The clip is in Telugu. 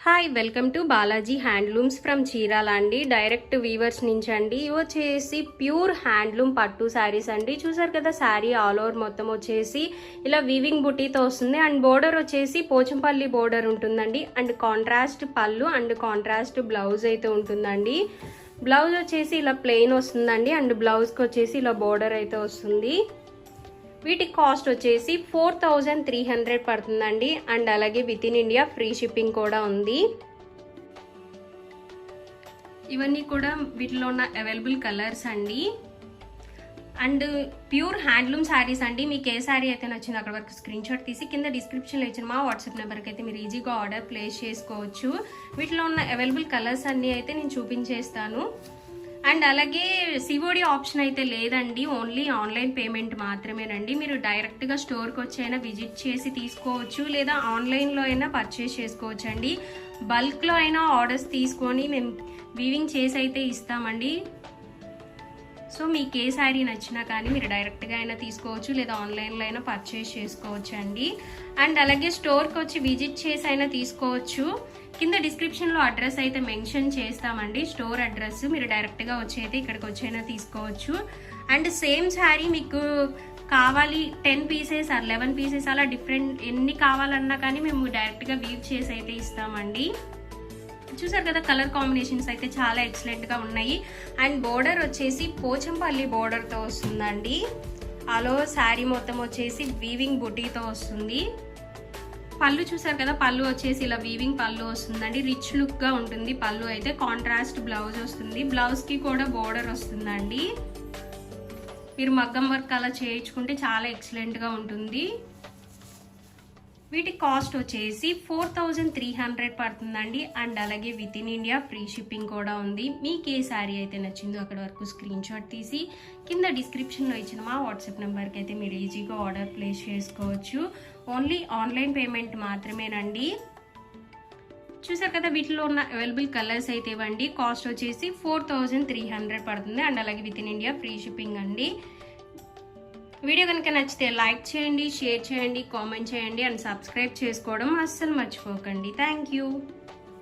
Hi welcome to Balaji handlooms from Chirala అండి. డైరెక్ట్ వీవర్స్ నుంచి అండి. ఇవి వచ్చేసి ప్యూర్ హ్యాండ్లూమ్ పట్టు శారీస్ అండి. చూసారు కదా, శారీ ఆల్ ఓవర్ మొత్తం వచ్చేసి ఇలా వీవింగ్ బుటీతో వస్తుంది. అండ్ బోర్డర్ వచ్చేసి పోచంపల్లి బోర్డర్ ఉంటుందండి. అండ్ కాంట్రాస్ట్ పళ్ళు అండ్ కాంట్రాస్ట్ బ్లౌజ్ అయితే ఉంటుందండి. బ్లౌజ్ వచ్చేసి ఇలా ప్లెయిన్ వస్తుందండి. అండ్ బ్లౌజ్కి వచ్చేసి ఇలా బోర్డర్ అయితే వస్తుంది. వీటి కాస్ట్ వచ్చేసి 4300 పడుతుందండి. అండ్ అలాగే with in India free shipping కూడా ఉంది. ఇవన్నీ కూడా వీటిలో ఉన్న అవైలబుల్ కలర్స్ అండి. అండ్ ప్యూర్ హ్యాండ్లూమ్ శారీస్ అండి. మీకు ఏ శారీ అయితే నచ్చిందో అక్కడ వరకు స్క్రీన్ షాట్ తీసి కింద డిస్క్రిప్షన్లో ఇచ్చిన మా వాట్సాప్ నెంబర్కి అయితే మీరు ఈజీగా ఆర్డర్ ప్లేస్ చేసుకోవచ్చు. వీటిలో ఉన్న అవైలబుల్ కలర్స్ అన్నీ అయితే నేను చూపించేస్తాను. అండ్ అలాగే సిఓడి ఆప్షన్ అయితే లేదండి, ఓన్లీ ఆన్లైన్ పేమెంట్ మాత్రమేనండి. మీరు డైరెక్ట్గా స్టోర్కి వచ్చి అయినా విజిట్ చేసి తీసుకోవచ్చు, లేదా ఆన్లైన్లో అయినా పర్చేస్ చేసుకోవచ్చు అండి. బల్క్లో అయినా ఆర్డర్స్ తీసుకొని మేము వీవింగ్ చేసి అయితే ఇస్తామండి. సో మీకు ఏ శారీ నచ్చినా కానీ మీరు డైరెక్ట్గా అయినా తీసుకోవచ్చు, లేదా ఆన్లైన్లో అయినా పర్చేస్ చేసుకోవచ్చు అండి. అండ్ అలాగే స్టోర్కి వచ్చి విజిట్ చేసి అయినా తీసుకోవచ్చు. కింద డిస్క్రిప్షన్లో అడ్రస్ అయితే మెన్షన్ చేస్తామండి, స్టోర్ అడ్రస్. మీరు డైరెక్ట్గా వచ్చి అయితే ఇక్కడికి వచ్చి అయినా తీసుకోవచ్చు. అండ్ సేమ్ శారీ మీకు కావాలి 10 పీసెస్ ఆర్ 11 పీసెస్ అలా డిఫరెంట్ ఎన్ని కావాలన్నా కానీ మేము డైరెక్ట్గా వీవ్ చేసి అయితే ఇస్తామండి. చూసారు కదా, కలర్ కాంబినేషన్స్ అయితే చాలా ఎక్సలెంట్గా ఉన్నాయి. అండ్ బోర్డర్ వచ్చేసి పోచంపల్లి బోర్డర్తో వస్తుందండి. అలో శారీ మొత్తం వచ్చేసి వీవింగ్ బుటీతో వస్తుంది. పళ్ళు చూసారు కదా, పళ్ళు వచ్చేసి ఇలా వీవింగ్ పళ్ళు వస్తుందండి. రిచ్ లుక్గా ఉంటుంది. పళ్ళు అయితే కాంట్రాస్ట్ బ్లౌజ్ వస్తుంది. బ్లౌజ్కి కూడా బోర్డర్ వస్తుందండి. మీరు మగ్గం వర్క్ అలా చేయించుకుంటే చాలా ఎక్సలెంట్గా ఉంటుంది. వీటి కాస్ట్ వచ్చేసి 4300 పడుతుందండి. అండ్ అలాగే with in India free shipping కూడా ఉంది. మీకు ఏ శారీ అయితే నచ్చిందో అక్కడ వరకు స్క్రీన్ షాట్ తీసి కింద డిస్క్రిప్షన్లో ఇచ్చిన మా వాట్సాప్ నెంబర్కి అయితే మీరు ఈజీగా ఆర్డర్ ప్లేస్ చేసుకోవచ్చు. ఓన్లీ ఆన్లైన్ పేమెంట్ మాత్రమేనండి. చూసారు కదా, వీటిలో ఉన్న అవైలబుల్ కలర్స్ అయితే ఇవ్వండి. కాస్ట్ వచ్చేసి 4300 పడుతుంది. అండ్ అలాగే with in India free shipping అండి. వీడియో కనుక నచ్చితే లైక్ చేయండి, షేర్ చేయండి, కామెంట్ చేయండి. అండ్ సబ్స్క్రైబ్ చేసుకోవడం అస్సలు మర్చిపోకండి. Thank you.